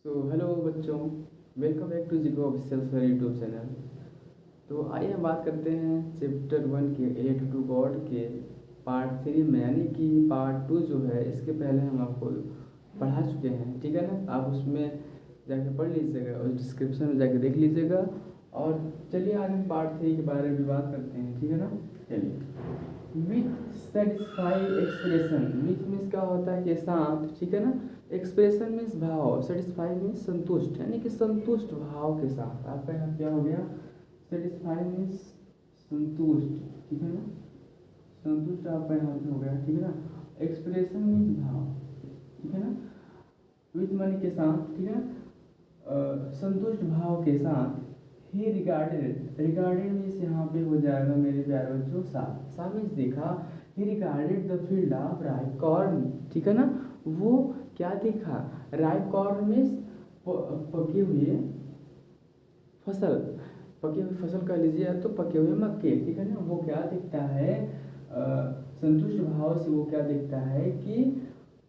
Hello बच्चों, welcome back to zero official sir YouTube channel. तो आइए हम बात करते हैं चैप्टर 1 के रिलेटेड टू गॉड के पार्ट 3 में, यानी कि पार्ट 2 जो है इसके पहले हम आपको पढ़ा चुके हैं। ठीक है ना, आप उसमें जाके पढ़ लीजिएगा और डिस्क्रिप्शन में जाके देख लीजिएगा। और चलिए आज हम पार्ट 3 के बारे में बात करते हैं। ठीक है ना, चलिए। With satisfy expression, with means क्या होता है के साथ। ठीक है ना, एक्सप्रेशन मीन्स भाव, सेटिस्फाई मीन्स संतुष्ट, यानी कि संतुष्ट भाव के साथ। आपका यहाँ क्या हो गया, सेटिस्फाई मीन्स संतुष्ट। ठीक है ना, संतुष्ट आपका यहाँ पे हो गया। ठीक है ना, एक्सप्रेशन मीन्स भाव। ठीक है ना, विथ मानी के साथ। ठीक है ना, संतुष्ट भाव के साथ। ही रिगार्डेड, रिगार्डेड मीन्स यहाँ पे हो जाएगा मेरे प्यारे बच्चों सा मीन्स देखा। ही regarded the field of right corn. ठीक है ना, वो क्या देखा, राइट कॉर्न मीन्स पके हुए फसल, पके हुए फसल कह लीजिए तो पके हुए मक्के। ठीक है ना, वो क्या दिखता है, संतुष्ट भाव से वो क्या दिखता है कि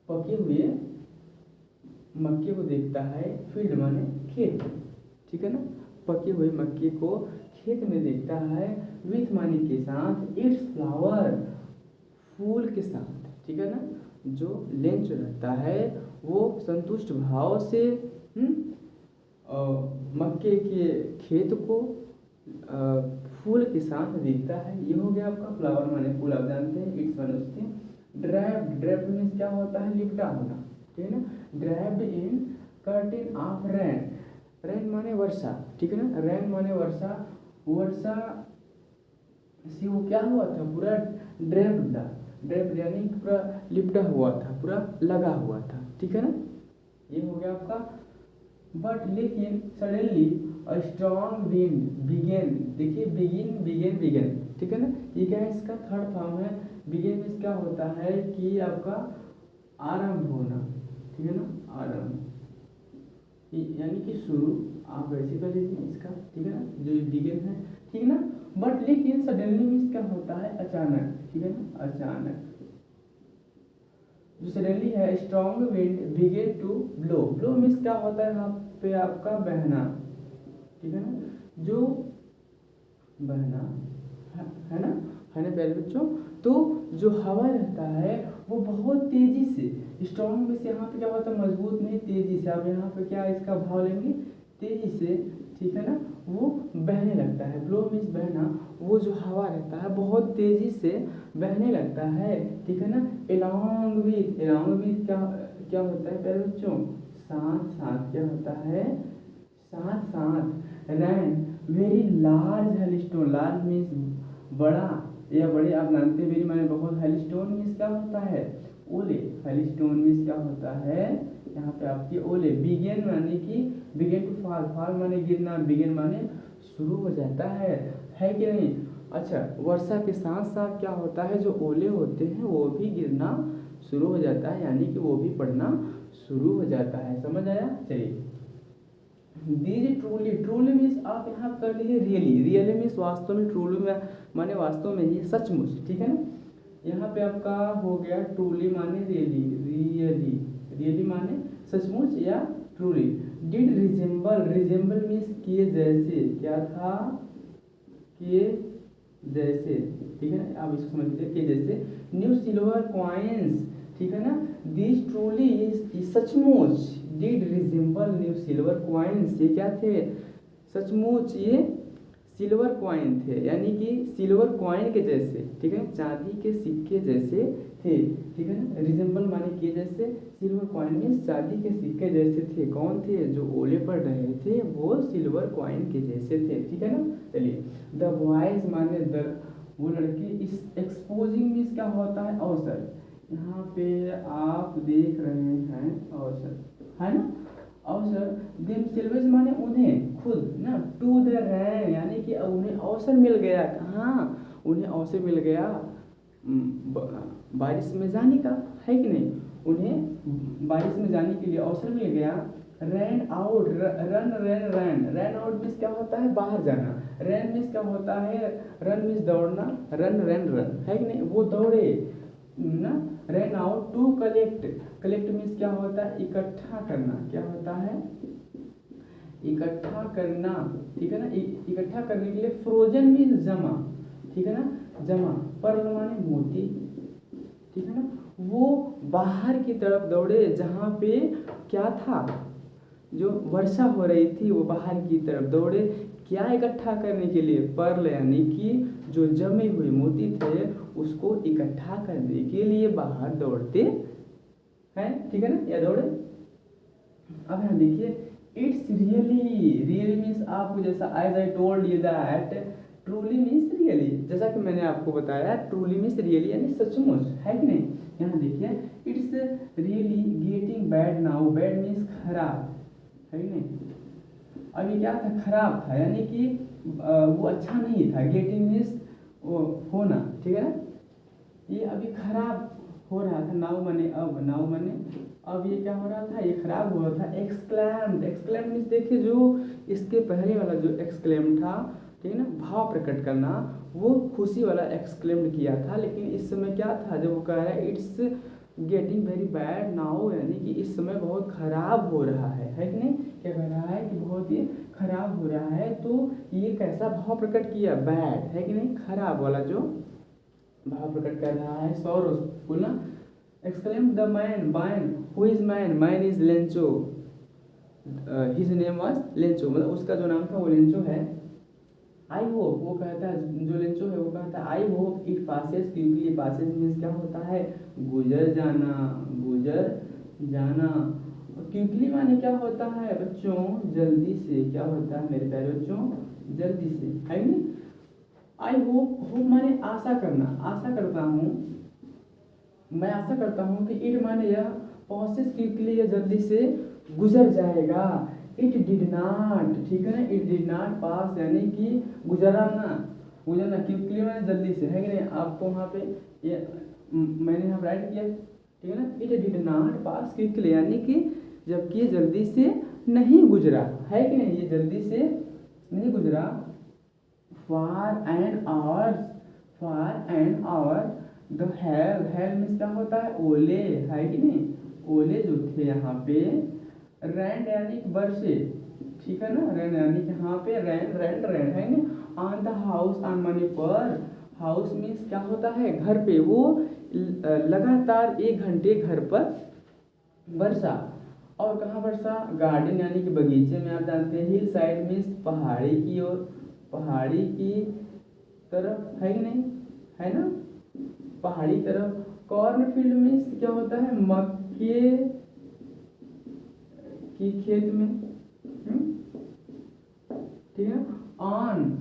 पके हुए मक्के को देखता है। फील्ड माने खेत। ठीक है ना, पके हुए मक्के को खेत में देखता है। विथ मानी के साथ, इट्स फ्लावर, फूल के साथ। ठीक है ना, जो लेंस रहता है वो संतुष्ट भाव से मक्के के खेत को फूल के साथ देखता है। ये हो गया आपका फ्लावर माने फूल, आप जानते हैं। इट्स माने उसके। ड्रैप्ड, ड्रैप्ड मीन्स क्या होता है, लिपटा होना। ठीक है ना, draped in curtain of rain, rain माने वर्षा। ठीक है ना, रेन माने वर्षा, वर्षा से वो क्या हुआ था, पूरा ड्रैप्ड, ड्रैप्ड यानी पूरा लिपटा हुआ था, पूरा लगा हुआ था। ठीक है ना, ये हो गया आपका। बट लेकिन suddenly a strong wind began, देखिए बिगिन बिगेन बिगेन। ठीक है ना, ये क्या है, इसका थर्ड फॉर्म है। बिगेन मीन्स क्या होता है कि आपका आरंभ होना। ठीक है ना, आरंभ यानी कि शुरू, आप वैसे कर लीजिए इसका। ठीक है ना, जो बिगिन है। ठीक है ना, बट लेकिन सडनली मीन्स क्या होता है, अचानक। ठीक है ना, अचानक। जो सडनली है, strong wind began to blow, blow means क्या होता है यहाँ पे आपका बहना। ठीक है ना, जो बहना है ना, है ना प्यारे बच्चों। तो जो हवा रहता है वो बहुत तेजी से, स्ट्रॉन्ग में से यहाँ पे क्या होता है, मजबूत नहीं, तेजी से। आप यहाँ पे क्या इसका भाव लेंगे, तेजी से। ठीक है ना, वो बहने लगता है। ब्लो मीन्स बहना, वो जो हवा रहता है बहुत तेजी से बहने लगता है। ठीक है ना, एलॉन्ग विथ, एलॉन्ग विथ क्या क्या होता है प्यारे बच्चों, साथ साथ क्या होता है, साथ साथ। रैन very large hailstone, large means बड़ा या बड़े, आप जानते हैं। वेरी माने बहुत, हेलस्टोन मीन्स क्या होता है, ओले। हेलस्टोन मीन्स क्या होता है, यहाँ पे आपके ओले। बिगेन माने कि बिगेन टू फॉल, फॉल माने गिरना, बिगेन माने शुरू हो जाता है कि नहीं। अच्छा, वर्षा के साथ साथ क्या होता है, जो ओले होते हैं वो भी गिरना शुरू हो जाता है, यानी कि वो भी पड़ना शुरू हो जाता है। समझ आया, चलिए। दीज ट्रूली, ट्रूली मीन्स आप यहाँ कर लीजिए रियली, रियली मीन्स वास्तव में, ट्रूली में माने वास्तव में ही, सचमुच। ठीक है ना, यहाँ पे आपका हो गया ट्रूली माने रियली, रियली, रियली माने सचमुच या truly. Did resemble, resemble means के जैसे, क्या था, के जैसे। ठीक है ना, आप इसको समझ लीजिए, के जैसे। न्यू सिल्वर कॉइन्स, ठीक है ना, दिस ट्रूली इज सचमुच। Did resemble new silver coins, ये क्या थे, सचमुच ये सिल्वर कॉइन थे, यानी कि सिल्वर कॉइन के जैसे। ठीक है, चांदी के सिक्के जैसे थे। ठीक है ना, रिजेंबल माने के जैसे, सिल्वर कॉइन मीन्स चांदी के सिक्के जैसे थे। कौन थे, जो ओले पड़ रहे थे वो सिल्वर कॉइन के जैसे थे। ठीक है ना, चलिए। द बॉयज माने द, वो लड़के। इस एक्सपोजिंग मीन्स क्या होता है, अवसर। यहाँ पे आप देख रहे हैं अवसर, है ना, अवसर। देमसेल्वेज माने उन्हें, खुद ना। टू द रैन यानी कि उन्हें अवसर मिल गया, कहाँ, उन्हें अवसर मिल गया बारिश में जाने का, है कि नहीं। उन्हें बारिश में जाने के लिए अवसर मिल गया। रैन आउट, रन रैन रैन, रैन आउट मीन्स क्या होता है, बाहर जाना। रैन मीन्स क्या होता है, रन मीन्स दौड़ना, रन रैन रन, है कि नहीं, वो दौड़े। ना, run out to collect. Collect means क्या होता है, इकट्ठा करना। क्या होता है, इकट्ठा करना, ठीक है ना। इकट्ठा करने के लिए फ्रोजन मीन्स जमा, ठीक है ना, जमा। पर्ल माने मोती, ठीक है ना। वो बाहर की तरफ दौड़े जहाँ पे क्या था, जो वर्षा हो रही थी, वो बाहर की तरफ दौड़े। क्या इकट्ठा करने के लिए, पर्ल यानी कि जो जमे हुए मोती थे उसको इकट्ठा करने के लिए बाहर दौड़ते हैं, ठीक है ना, या दौड़े। अब यहाँ देखिए, इट्स रियली, रियली मीन्स आपको, जैसा as I told you that truly means really, जैसा कि मैंने आपको बताया ट्रूली मीन्स रियली यानी सचमुच, है कि नहीं। यहाँ देखिए, it's really getting bad now. Bad means खराब, है कि नहीं। अभी क्या था, खराब था, यानी कि वो अच्छा नहीं था। गेटिंग मीन्स होना, ठीक है ना। ये अभी खराब हो रहा था, नाउ माने अब, नाउ माने अब ये क्या हो रहा था, ये खराब हो रहा था। एक्सक्लैम्ड, एक्सक्लैम्ड मीन्स देखिए, जो इसके पहले वाला जो एक्सक्लैम था, ठीक है ना, भाव प्रकट करना, वो खुशी वाला एक्सक्लेम्ड किया था। लेकिन इस समय क्या था, जब वो कह रहा है it's getting very bad now, यानी कि इस समय बहुत खराब हो रहा है कि नहीं। क्या कह रहा है कि बहुत ही खराब हो रहा है, तो ये कैसा भाव प्रकट किया, बैड, है कि नहीं, खराब वाला जो भाव प्रकट कर रहा है। सौरो बोलना, exclaim the man, man, who is man, man is Lencho, his name was Lencho, मतलब उसका जो नाम था वो लेंचो है। आई होप, वो कहता है, जो लेंचो है वो कहता है I hope it passes quickly. Passes means क्या होता है, गुजर जाना, गुजर जाना। क्विकली माने क्या होता है बच्चों, जल्दी से। क्या होता है मेरे प्यारे बच्चों, जल्दी से, है नहीं। आई होप, होप माने आशा करना, आशा करता हूँ, मैं आशा करता हूँ कि इट माने यह, पासेस क्विकली, यह जल्दी से गुजर जाएगा। इट डिड नॉट, ठीक है ना, इट डिड नॉट पास यानी कि गुजरना, गुजरना। क्विकली माने जल्दी से, है कि नहीं। आपको वहाँ पे ये मैंने यहाँ राइट किया, ठीक है ना। It did not pass quickly यानी कि जबकि ये जल्दी से नहीं गुजरा, है कि नहीं, ये जल्दी से नहीं गुजरा। For an hours, for an hour the hail, hail means क्या होता है, ओले, है कि नहीं। ओले जो थे यहाँ पे, रैंड यानी कि वर्षे, ठीक है ना, रैंड यानी कि यहाँ पे रैंड, रैंड, रैंड, है ना। ऑन द हाउस, ऑन माने पर, हाउस मीन्स क्या होता है, घर पे। वो लगातार 1 घंटे घर पर वर्षा। और कहाँ वर्षा, गार्डन यानी कि बगीचे में, आप जानते हैं। हिल साइड मीन्स पहाड़ी की ओर, पहाड़ी की तरफ, है कि नहीं, है ना, पहाड़ी तरफ। कॉर्नफील्ड मीन्स क्या होता है, मक्के की खेत में, ठीक है। On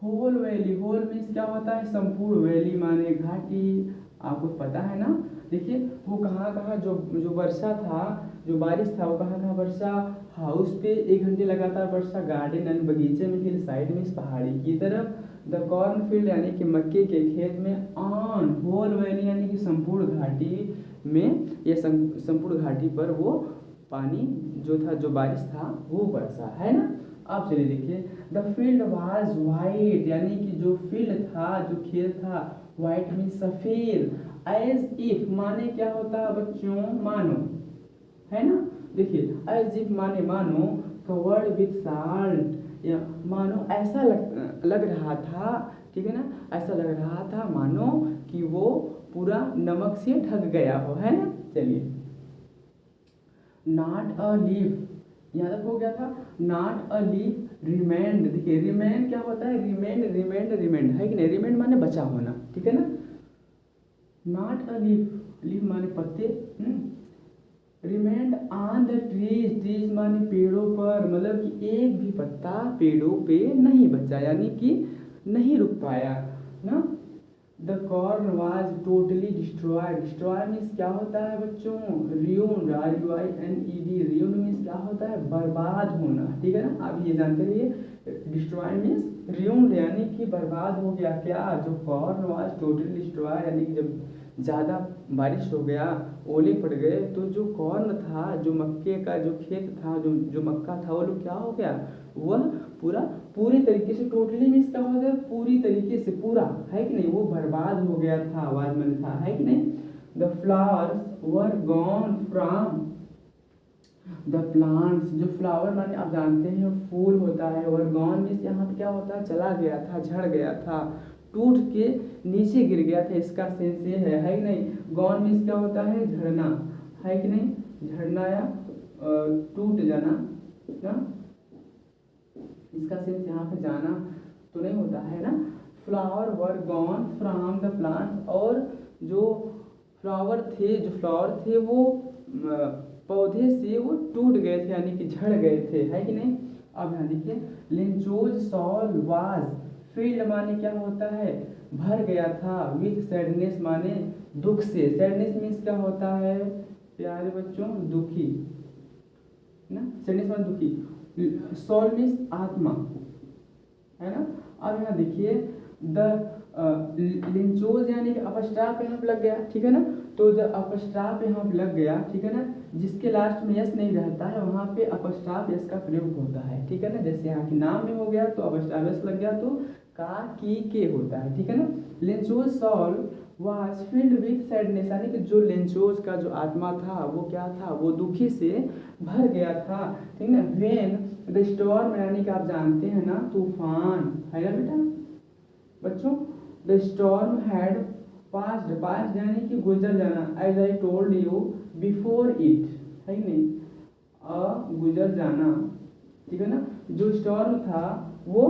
whole valley, whole means क्या होता है, संपूर्ण, वैली माने घाटी, आपको पता है ना। देखिए वो कहाँ कहाँ जो वर्षा था, जो बारिश था, वो कहाँ कहाँ वर्षा, हाउस पे 1 घंटे लगातार वर्षा, गार्डन यानी बगीचे में, हिल साइड में पहाड़ी की तरफ, द कॉर्नफील्ड यानी कि मक्के के खेत में, ऑन होल वैली यानी कि संपूर्ण घाटी में, ये संपूर्ण घाटी पर वो पानी जो था, जो बारिश था वो बरसा, है ना। आप चलिए देखिए, द फील्ड वाज वाइट यानी कि जो फील्ड था, जो खेत था, वाइट मीन्स सफेद। एज इफ माने क्या होता है बच्चों, मानो, है ना। देखिए एज इफ माने मानो, कवर्ड विथ साल्ट, या मानो ऐसा लग रहा था, ठीक है ना, ऐसा लग रहा था मानो कि वो पूरा नमक से ढक गया हो, है ना। चलिए, नॉट अ लीफ, याद तक हो गया था, नॉट अ लीफ रिमेंड। देखिए रिमेंड क्या होता है, रिमेंड, रिमेंड, रिमेंड, है कि नहीं, रिमेंड माने बचा होना, ठीक है ना। नॉट अ लीफ, लीफ माने पत्ते, remained on the trees, trees माने पेड़ों पर, मतलब कि एक भी पत्ता पेड़ों पे नहीं बचा, यानी कि नहीं रुक पाया ना। The corn was totally destroyed, destroy means क्या होता है बच्चों, रियून्ड, RUINED, रियून्ड मीन्स क्या होता है, बर्बाद होना, ठीक है ना। आप ये जानते रहिए, डिस्ट्रॉय मीन्स रियून्ड यानी कि बर्बाद हो गया। क्या, जो कॉर्न वाज टोटली डिस्ट्रॉय यानी कि जब ज़्यादा बारिश हो गया, ओले पड़ गए, तो जो कॉर्न था, जो मक्के का जो खेत था, जो मक्का था, वो लोग क्या हो गया, वह पूरी तरीके से टोटली मीन्स क्या हो गया, पूरी तरीके से पूरा, है कि नहीं, वो बर्बाद हो गया था, आवाज में था, है कि नहीं। The flowers were gone from the plants, जो फ्लावर माने आप जानते हैं फूल होता है, और गॉन मीन्स यहाँ पे क्या होता है, चला गया था, झड़ गया था, टूट के नीचे गिर गया था, इसका सेंस ये है कि नहीं। गॉन मीन्स क्या होता है, झड़ना, है कि नहीं, झड़ना या टूट जाना ना, इसका सेंस यहाँ पे जाना तो नहीं होता है ना। Flower were gone from the plant, और जो फ्लावर थे वो पौधे से वो टूट गए थे, यानी कि झड़ गए थे, है कि नहीं। अब यहाँ देखिए, लिंचोज सॉल वाज फील्ड माने क्या होता है, भर गया था, विथ सैडनेस माने दुख से, सैडनेस मीन्स क्या होता है प्यारे बच्चों, दुखी ना, सैडनेस माने दुखी, सॉल मीन्स आत्मा, है ना। अब यहाँ देखिए, द लिंचोज यानी कि अपस्ट्राफ यहाँ पे लग गया, ठीक है ना। तो जब अपस्ट्राफ यहाँ पे लग गया, ठीक है ना, जिसके लास्ट में यस नहीं रहता है वहाँ पे अपस्ट्राफ यस का प्रयोग होता है, ठीक है ना। जैसे यहाँ के नाम में हो गया तो अपस्ट्राफ यस लग गया तो का की के होता है, ठीक है ना। Lencho's soul was filled with sadness, यानी कि जो लिंचोज का जो आत्मा था वो क्या था, वो दुखी से भर गया था, ठीक है ना। व्हेन द स्टॉर्म, यानी कि आप जानते हैं ना तूफान, है ना बेटा बच्चों। द स्टॉर्म हैड पास्ट यानी कि गुजर जाना, as I told you before it, है कि नहीं, गुजर जाना, ठीक है ना। जो स्टॉर्म था वो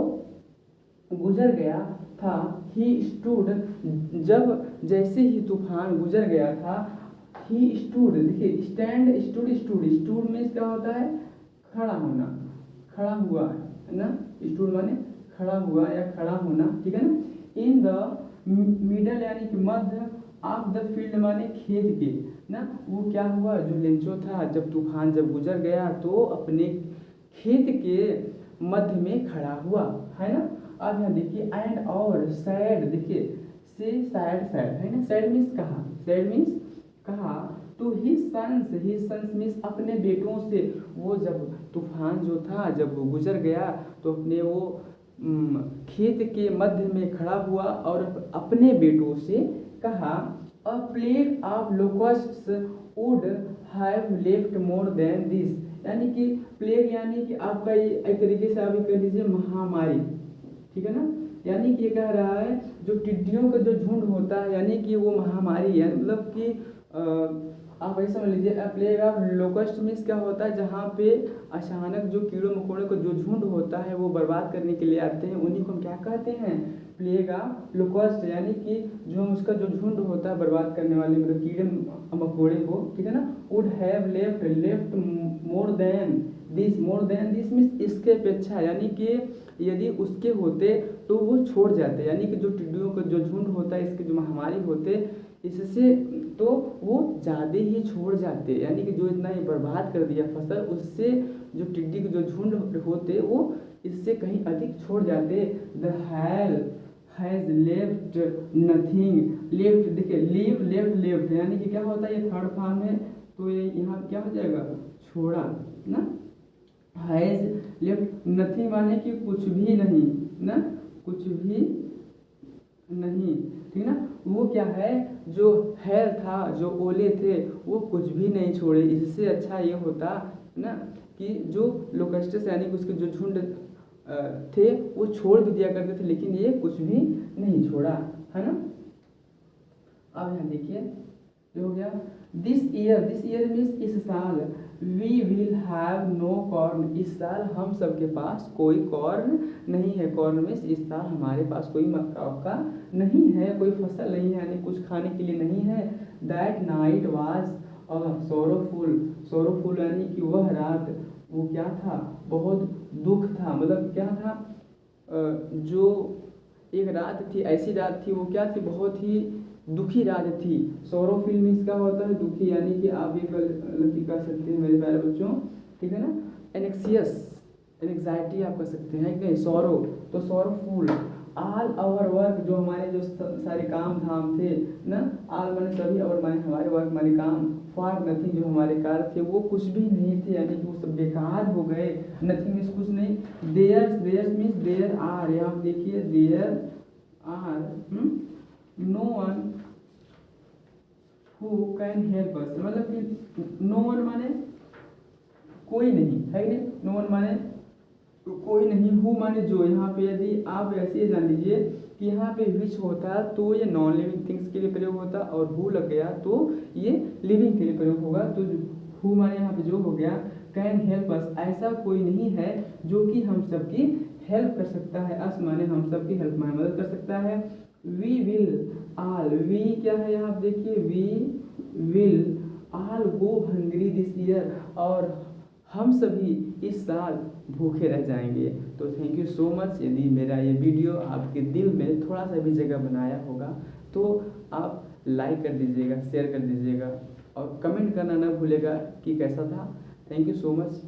गुजर गया था, ही स्टूड, जब जैसे ही तूफान गुजर गया था, ही स्टूड, देखिए स्टैंड स्टूड में क्या होता है, खड़ा होना, खड़ा हुआ, है ना, स्टूड माने खड़ा हुआ या खड़ा होना, ठीक है ना। इन द मिडल यानी कि मध्य, ऑफ द फील्ड माने खेत के ना, वो क्या हुआ, जो लेंचो था जब तूफान जब गुजर गया तो अपने खेत के मध्य में खड़ा हुआ, है ना। अब यहाँ देखिए, एंड और सैड, देखिए से सैड है ना, सैड मीन्स कहा, तो ही सन्स मीन्स अपने बेटों से, वो जब तूफान जो था जब वो गुजर गया तो अपने वो खेत के मध्य में खड़ा हुआ और अपने बेटों से कहा, a plague of locusts would have left more than this, यानी कि प्लेग यानी कि आपका एक तरीके से आप कह लीजिए महामारी, ठीक है ना। यानी कि ये कह रहा है जो टिड्डियों का जो झुंड होता है, यानी कि वो महामारी है, मतलब कि आप ऐसा समझ लीजिए, प्लेग ऑफ लोकस्ट मीन्स क्या होता है, जहाँ पे अचानक जो कीड़ों मकोड़ों का जो झुंड होता है वो बर्बाद करने के लिए आते हैं, उन्हीं को हम क्या कहते हैं, प्लेग ऑफ लोकस्ट, यानी कि जो उसका जो झुंड होता है बर्बाद करने वाले, मतलब कीड़े मकोड़े को, ठीक है ना। Would have left more than this means इसके अपेक्षा, यानी कि यदि उसके होते तो वो छोड़ जाते, यानी कि जो टिड्डियों का जो झुंड होता है, इसके जो महामारी होते, इससे तो वो ज़्यादा ही छोड़ जाते, यानी कि जो इतना ही बर्बाद कर दिया फसल, उससे जो टिड्डी के जो झुंड होते वो इससे कहीं अधिक छोड़ जाते। The hail has left nothing, left देखिए लेफ्ट यानी कि क्या होता है, ये थर्ड फॉर्म है तो ये यहाँ क्या हो जाएगा, छोड़ा ना। हैज़ लेफ्ट नथिंग माने कि कुछ भी नहीं ना, कुछ भी नहीं, ठीक है ना। वो क्या है, जो हैल था, जो ओले थे, वो कुछ भी नहीं छोड़े। इससे अच्छा ये होता ना कि जो लोकस्टस यानी कि उसके जो झुंड थे वो छोड़ भी दिया करते थे, लेकिन ये कुछ भी नहीं छोड़ा, है ना। अब यहाँ देखिए जो हो गया, दिस ईयर मीन्स इस साल, we will have no corn, इस साल हम सबके पास कोई कॉर्न नहीं है, कॉर्न मीन्स इस साल हमारे पास कोई मक्का वक्का नहीं है, कोई फसल नहीं है, यानी कुछ खाने के लिए नहीं है। दैट नाइट वाज सोरोफुल यानी कि वह रात वो क्या था, बहुत दुख था, मतलब क्या था, जो एक रात थी, ऐसी रात थी, वो क्या थी, बहुत ही दुखी रात थी। सोरोफुल मीन्स क्या होता है, दुखी, यानी कि आप ये गलती कर सकते हैं मेरे प्यारे बच्चों, ठीक है ना। एनेक्सियस एंग्जाइटी आप कर सकते हैं कि नहीं, सोरो तो सोरोफुल। ऑल आवर वर्क, जो हमारे जो सारे काम धाम थे ना, ऑल माने सभी, और माने हमारे वर्क माने काम, फॉर नथिंग जो हमारे कार्य थे वो कुछ भी नहीं थे, यानी कि वो सब बेकार हो गए। नथिंग मीन्स कुछ नहीं, there's, there's means there are, यहाँ आप देखिए there are no one who can help us, मतलब कि नो वन माने कोई नहीं है, नो वन माने कोई नहीं, हु माने जो, यहाँ पे यदि आप ऐसे जान लीजिए कि यहाँ पे विच होता तो ये नॉन लिविंग थिंग्स के लिए प्रयोग होता, और हु लग गया तो ये लिविंग के लिए प्रयोग होगा। तो हु माने यहाँ पे जो हो गया, कैन हेल्प अस, ऐसा कोई नहीं है जो कि हम सबकी हेल्प कर सकता है, अस माने हम सबकी हेल्प में मदद कर सकता है। वी विल ऑल, वी क्या है यहाँ आप देखिए, we will all go hungry this year, और हम सभी इस साल भूखे रह जाएंगे। तो थैंक यू सो मच। यदि मेरा ये वीडियो आपके दिल में थोड़ा सा भी जगह बनाया होगा तो आप लाइक कर दीजिएगा, शेयर कर दीजिएगा, और कमेंट करना ना भूलेगा कि कैसा था। Thank you so much.